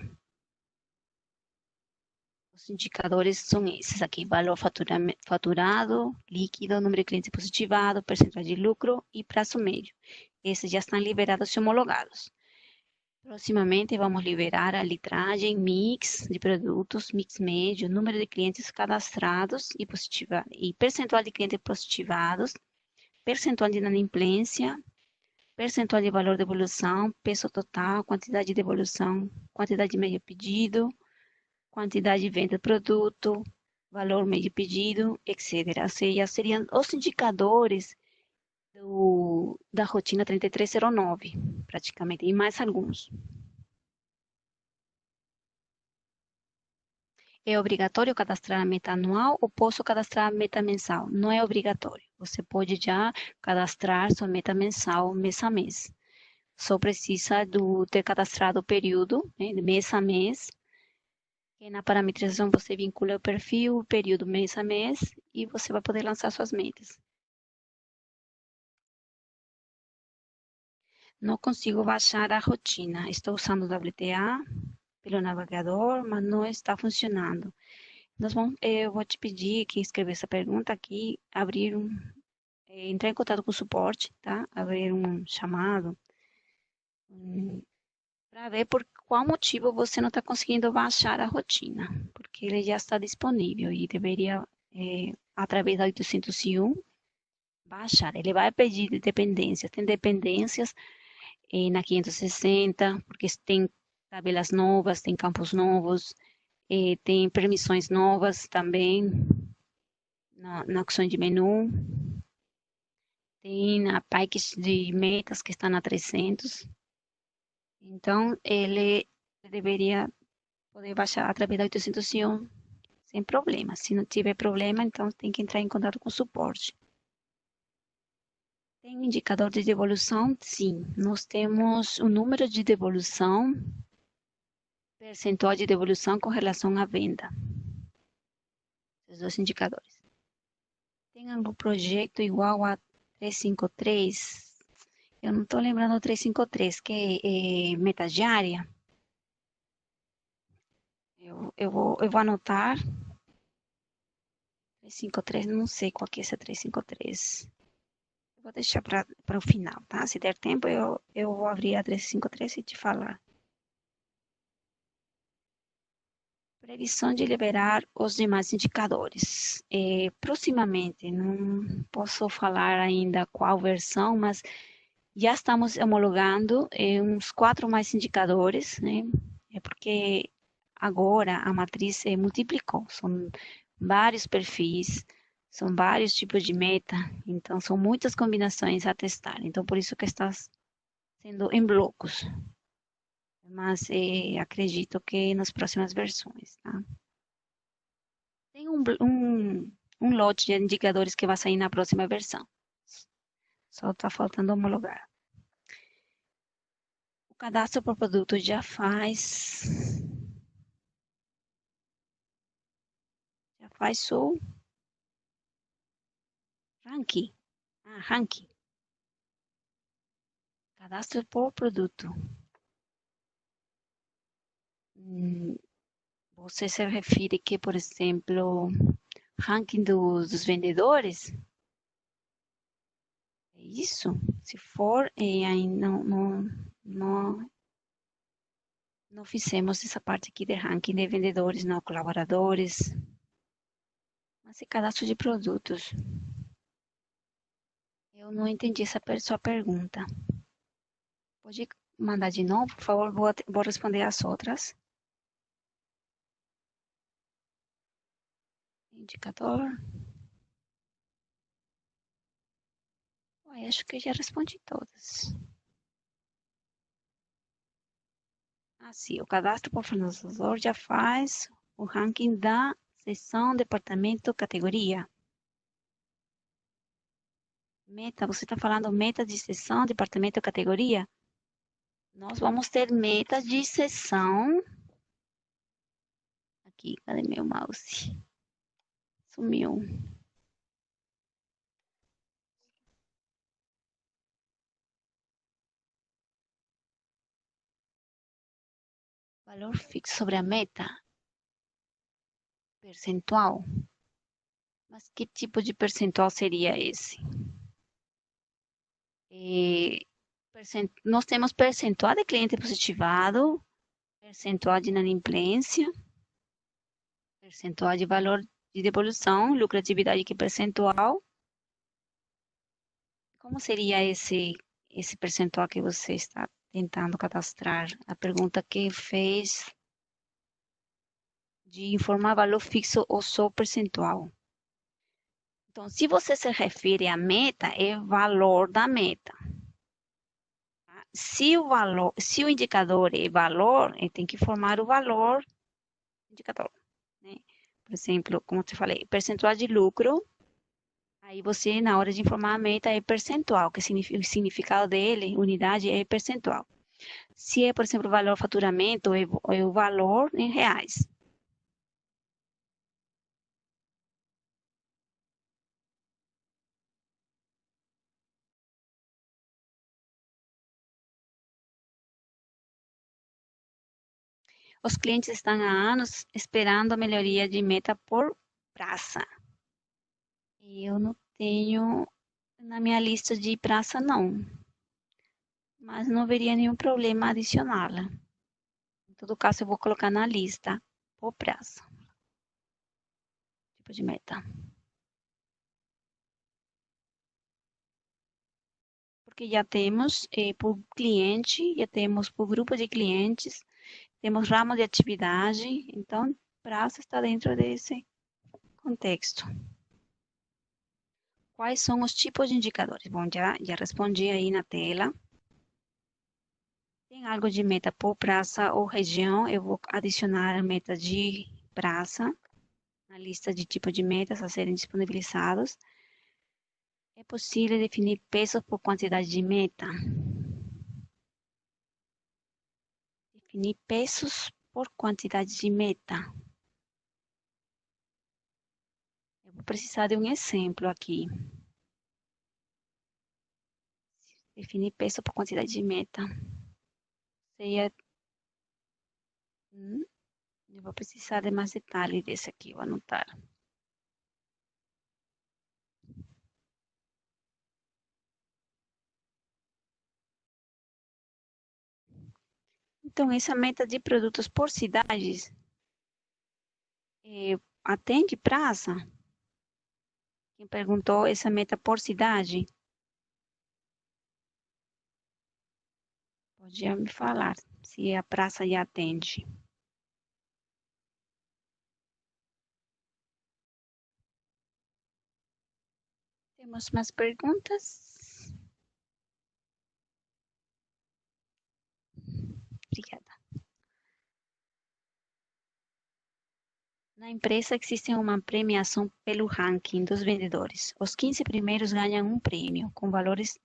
Os indicadores são esses aqui: valor faturado, líquido, número de clientes positivado, percentual de lucro e prazo médio. Esses já estão liberados e homologados. Proximamente vamos liberar a litragem, mix de produtos, mix médio, número de clientes cadastrados e percentual de clientes positivados, percentual de inadimplência, percentual de valor de devolução, peso total, quantidade de devolução, quantidade de meio pedido, quantidade de venda do produto, valor médio pedido, etc. Ou seja, seriam os indicadores da rotina 3309, praticamente, e mais alguns. É obrigatório cadastrar a meta anual ou posso cadastrar a meta mensal? Não é obrigatório. Você pode já cadastrar sua meta mensal mês a mês. Só precisa ter cadastrado o período, né, de mês a mês. E na parametrização você vincula o perfil, o período mês a mês e você vai poder lançar suas metas. Não consigo baixar a rotina. Estou usando o WTA pelo navegador, mas não está funcionando. Eu vou te pedir que escreva essa pergunta aqui, entrar em contato com o suporte, tá? Abrir um chamado para ver por qual motivo você não está conseguindo baixar a rotina, porque ele já está disponível e deveria, através da 801, baixar. Ele vai pedir dependências. Tem dependências na 560, porque tem tabelas novas, tem campos novos, tem permissões novas também na opção de menu. Tem a package de metas que está na 300. Então, ele deveria poder baixar através da 801 sem problema. Se não tiver problema, então tem que entrar em contato com o suporte. Tem indicador de devolução? Sim. Nós temos o número de devolução, percentual de devolução com relação à venda. Esses dois indicadores. Tem algum projeto igual a 353? Eu não estou lembrando do 353, que é meta diária. Eu vou anotar. 353, não sei qual que é essa 353. Vou deixar para o final, tá? Se der tempo, eu vou abrir a 353 e te falar. Previsão de liberar os demais indicadores. Proximamente, não posso falar ainda qual versão, mas já estamos homologando uns 4 mais indicadores, né? É porque agora a matriz se multiplicou, são vários perfis, são vários tipos de meta, então são muitas combinações a testar. Então, por isso que está sendo em blocos, mas acredito que nas próximas versões, tá? Tem um lote de indicadores que vai sair na próxima versão. Só está faltando homologar. O cadastro por produto já faz o ranking. Ranking. Cadastro por produto. Você se refere que, por exemplo, ranking dos vendedores? É isso? Se for, aí não fizemos essa parte aqui de ranking de vendedores, não, colaboradores. Mas é cadastro de produtos. Eu não entendi essa sua pergunta. Pode mandar de novo, por favor? Vou responder as outras. Indicador. Ué, acho que eu já respondi todas. Sim, o cadastro por fornecedor já faz o ranking da seção, departamento, categoria. Meta, você está falando meta de seção, departamento, categoria? Nós vamos ter metas de seção. Aqui, cadê meu mouse? Sumiu. Valor fixo sobre a meta. Percentual. Mas que tipo de percentual seria esse? Nós temos percentual de cliente positivado, percentual de inadimplência, percentual de valor de devolução, lucratividade que percentual. Como seria esse percentual que você está tentando cadastrar? A pergunta que fez de informar valor fixo ou só percentual. Então, se você se refere à meta, é valor da meta. Se o indicador é valor, ele tem que formar o valor do indicador, né? Por exemplo, como eu te falei, percentual de lucro. Aí você, na hora de informar a meta, é percentual, que significa, o significado dele, unidade, é percentual. Se é, por exemplo, o valor faturamento, é o valor em reais. Os clientes estão há anos esperando a melhoria de meta por praça. Eu não tenho na minha lista de praça, não. Mas não haveria nenhum problema adicioná-la. Em todo caso, eu vou colocar na lista por praça. Tipo de meta. Porque já temos por cliente, já temos por grupo de clientes, temos ramo de atividade, então praça está dentro desse contexto. Quais são os tipos de indicadores? Bom, já respondi aí na tela. Tem algo de meta por praça ou região, eu vou adicionar a meta de praça na lista de tipo de metas a serem disponibilizados. É possível definir pesos por quantidade de meta. Definir pesos por quantidade de meta. Eu vou precisar de um exemplo aqui. Definir peso por quantidade de meta. Seria... Eu vou precisar de mais detalhes desse aqui, vou anotar. Então, essa meta de produtos por cidades atende praça? Quem perguntou essa meta por cidade? Podia me falar se a praça já atende. Temos mais perguntas? Obrigada. Na empresa existe uma premiação pelo ranking dos vendedores. Os 15 primeiros ganham um prêmio com valores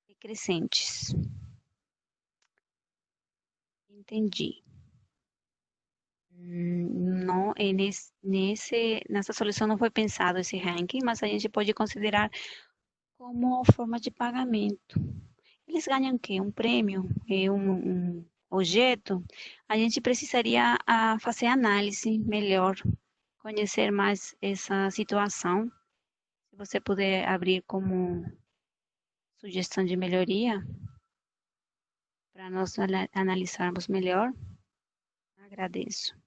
decrescentes. Entendi. Não, nessa solução não foi pensado esse ranking, mas a gente pode considerar como forma de pagamento. Eles ganham o quê? Um prêmio, um objeto? A gente precisaria fazer análise melhor, conhecer mais essa situação. Se você puder abrir como sugestão de melhoria, para nós analisarmos melhor, agradeço.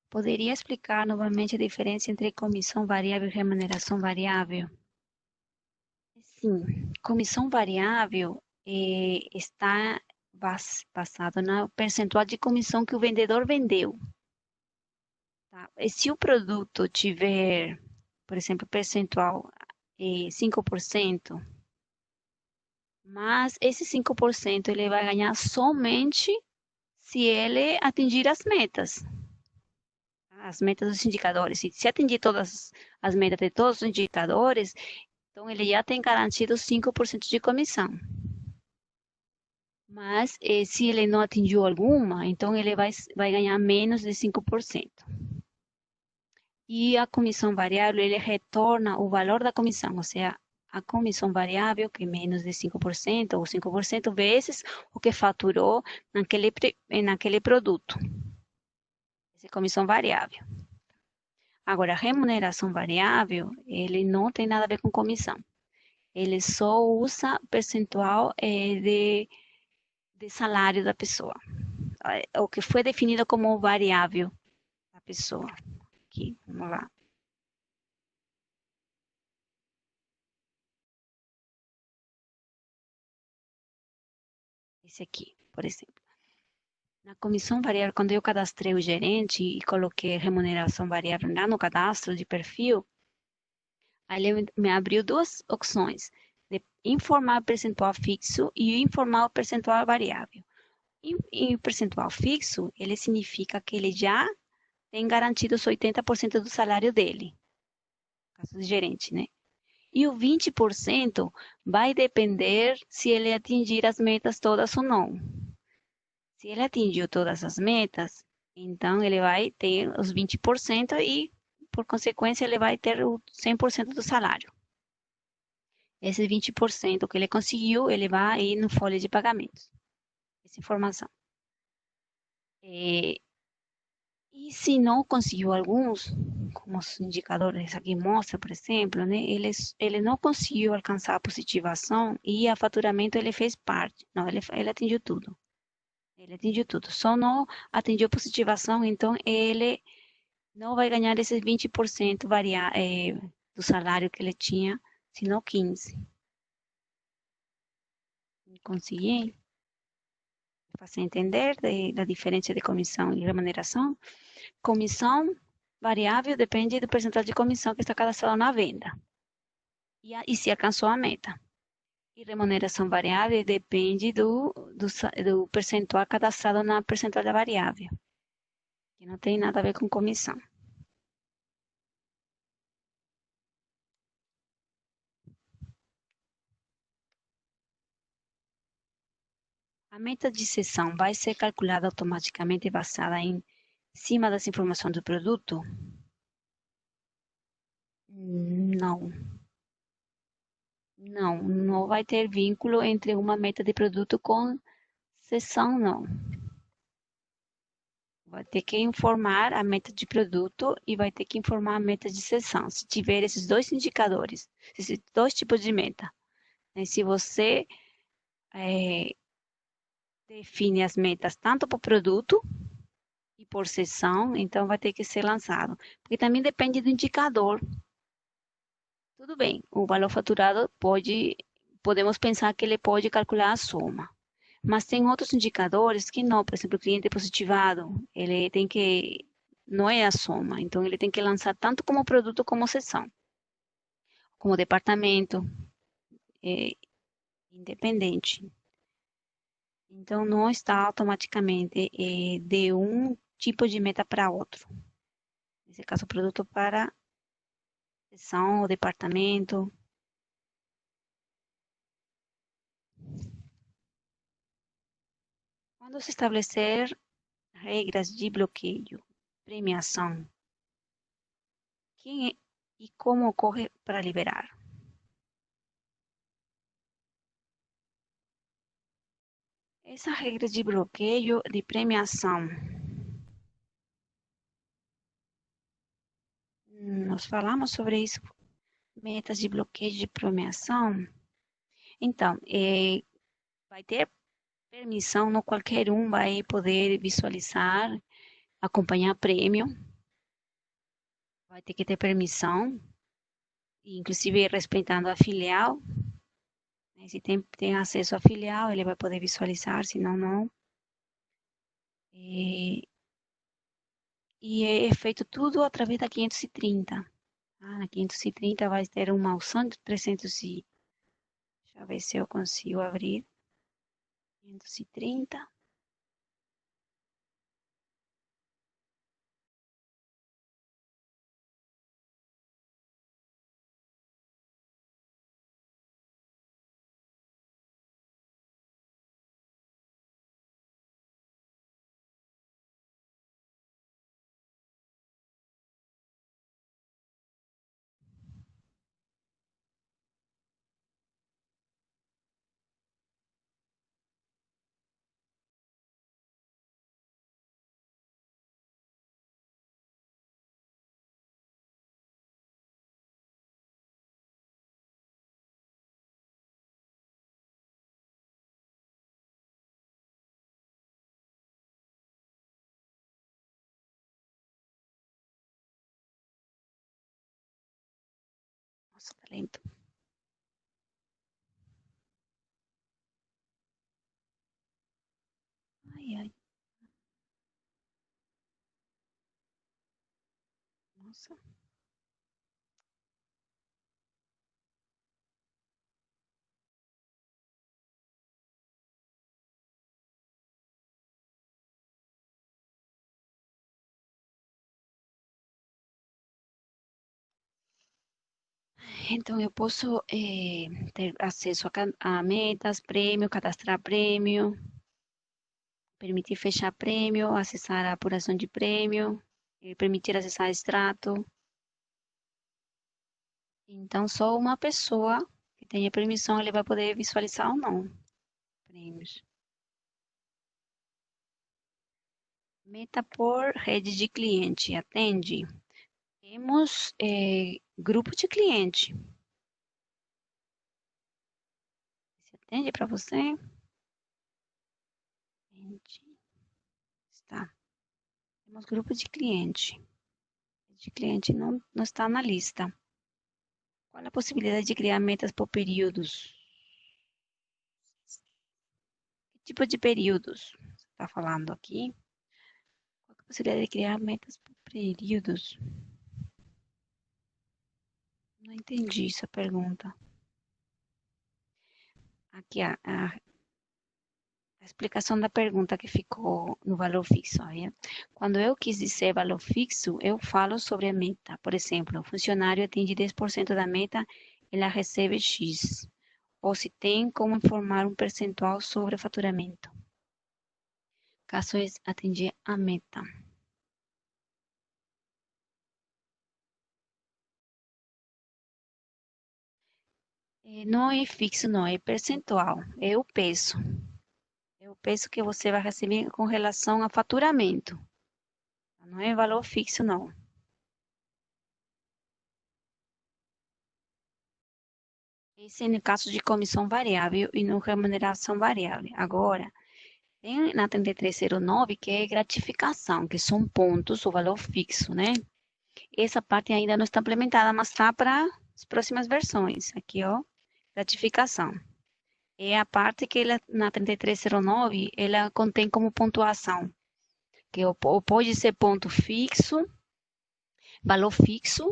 Poderia explicar novamente a diferença entre comissão variável e remuneração variável? Sim, comissão variável está basado no percentual de comissão que o vendedor vendeu. Tá? E se o produto tiver, por exemplo, percentual 5%, mas esse 5% ele vai ganhar somente se ele atingir as metas dos indicadores. E se atingir todas as metas de todos os indicadores, então ele já tem garantido 5% de comissão. Mas se ele não atingiu alguma, então ele vai ganhar menos de 5%. E a comissão variável, ele retorna o valor da comissão, ou seja, a comissão variável, que é menos de 5%, ou 5% vezes o que faturou naquele produto. Essa é a comissão variável. Agora, a remuneração variável, ele não tem nada a ver com comissão. Ele só usa percentual de salário da pessoa. O que foi definido como variável da pessoa. Aqui, vamos lá. Esse aqui, por exemplo. Na comissão variável, quando eu cadastrei o gerente e coloquei remuneração variável lá no cadastro de perfil, aí ele me abriu duas opções, de informar o percentual fixo e informar o percentual variável. E o percentual fixo, ele significa que ele já tem garantido os 80% do salário dele, caso de gerente, né? E o 20% vai depender se ele atingir as metas todas ou não. Se ele atingiu todas as metas, então ele vai ter os 20% e, por consequência, ele vai ter o 100% do salário. Esse 20% que ele conseguiu, ele vai ir no folha de pagamentos. Essa informação. E se não conseguiu alguns, como os indicadores aqui mostram, por exemplo, né, ele não conseguiu alcançar a positivação e a faturamento ele fez parte. Não, ele atingiu tudo. Ele atingiu tudo. Só não atingiu a positivação, então ele não vai ganhar esses 20% do salário que ele tinha, senão 15%. Consegui fazer entender da diferença de comissão e remuneração? Comissão variável depende do percentual de comissão que está cadastrado na venda e se alcançou a meta. E remuneração variável depende do percentual cadastrado na percentual da variável, que não tem nada a ver com comissão. A meta de sessão vai ser calculada automaticamente basada em cima das informações do produto? Não. Não, não vai ter vínculo entre uma meta de produto com sessão, não. Vai ter que informar a meta de produto e vai ter que informar a meta de sessão. Se tiver esses dois indicadores, esses dois tipos de meta. Né? Se você define as metas tanto por produto e por seção, então vai ter que ser lançado. Porque também depende do indicador. Tudo bem, o valor faturado podemos pensar que ele pode calcular a soma. Mas tem outros indicadores que não, por exemplo, o cliente positivado, ele tem que, não é a soma, então ele tem que lançar tanto como produto como seção, como departamento, é, independente. Então não está automaticamente de um tipo de meta para outro. Nesse caso, produto para seção ou departamento. Quando se estabelecer regras de bloqueio, premiação, quem é e como ocorre para liberar? Essa regra de bloqueio de premiação, nós falamos sobre isso, metas de bloqueio de premiação. Então, vai ter permissão, não qualquer um vai poder visualizar, acompanhar prêmio, vai ter que ter permissão, inclusive respeitando a filial, né? Se tem acesso à filial, ele vai poder visualizar, senão não. E é feito tudo através da 530. Na 530 vai ter uma opção de 300 e... Deixa eu ver se eu consigo abrir. 530. Nossa, tá lento. Ai, ai. Nossa. Então, eu posso ter acesso a metas, prêmio, cadastrar prêmio, permitir fechar prêmio, acessar a apuração de prêmio, permitir acessar extrato. Então, só uma pessoa que tenha permissão, ele vai poder visualizar ou não prêmios. Meta por rede de cliente, atende. Temos grupo de cliente. Se atende para você? Está. Temos grupo de cliente. De cliente não está na lista. Qual a possibilidade de criar metas por períodos? Que tipo de períodos você está falando aqui? Qual a possibilidade de criar metas por períodos? Não entendi essa pergunta. Aqui a explicação da pergunta que ficou no valor fixo. Aí. Quando eu quis dizer valor fixo, eu falo sobre a meta. Por exemplo, o funcionário atinge 10% da meta, ela recebe X. Ou se tem como informar um percentual sobre o faturamento. Caso é atingir a meta. Não é fixo, não, é percentual. É o peso. É o peso que você vai receber com relação a faturamento. Não é valor fixo, não. Esse é no caso de comissão variável e não remuneração variável. Agora, Tem na 3309, que é gratificação, que são pontos, o valor fixo, né? Essa parte ainda não está implementada, mas está para as próximas versões. Aqui, ó, gratificação. É a parte que ela, na 3309, ela contém como pontuação, que ou pode ser ponto fixo, valor fixo,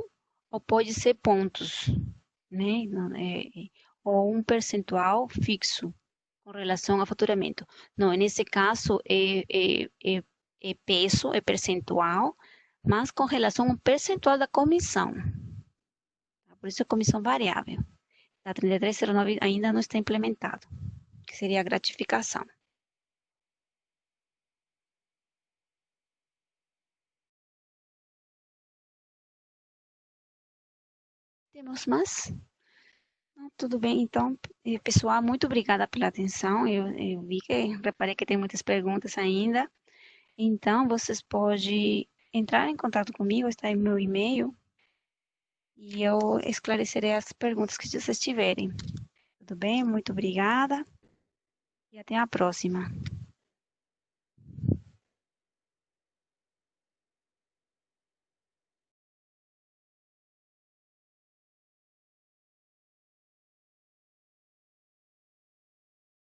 ou pode ser pontos, né? Ou um percentual fixo com relação ao faturamento. Não, nesse caso é peso, é percentual, mas com relação ao percentual da comissão. Por isso é comissão variável. A 3309 ainda não está implementado, que seria a gratificação. Temos mais? Não, tudo bem, então, pessoal, muito obrigada pela atenção. Eu reparei que tem muitas perguntas ainda. Então, vocês podem entrar em contato comigo, está aí meu e-mail, e eu esclarecerei as perguntas que vocês tiverem. Tudo bem? Muito obrigada e até a próxima.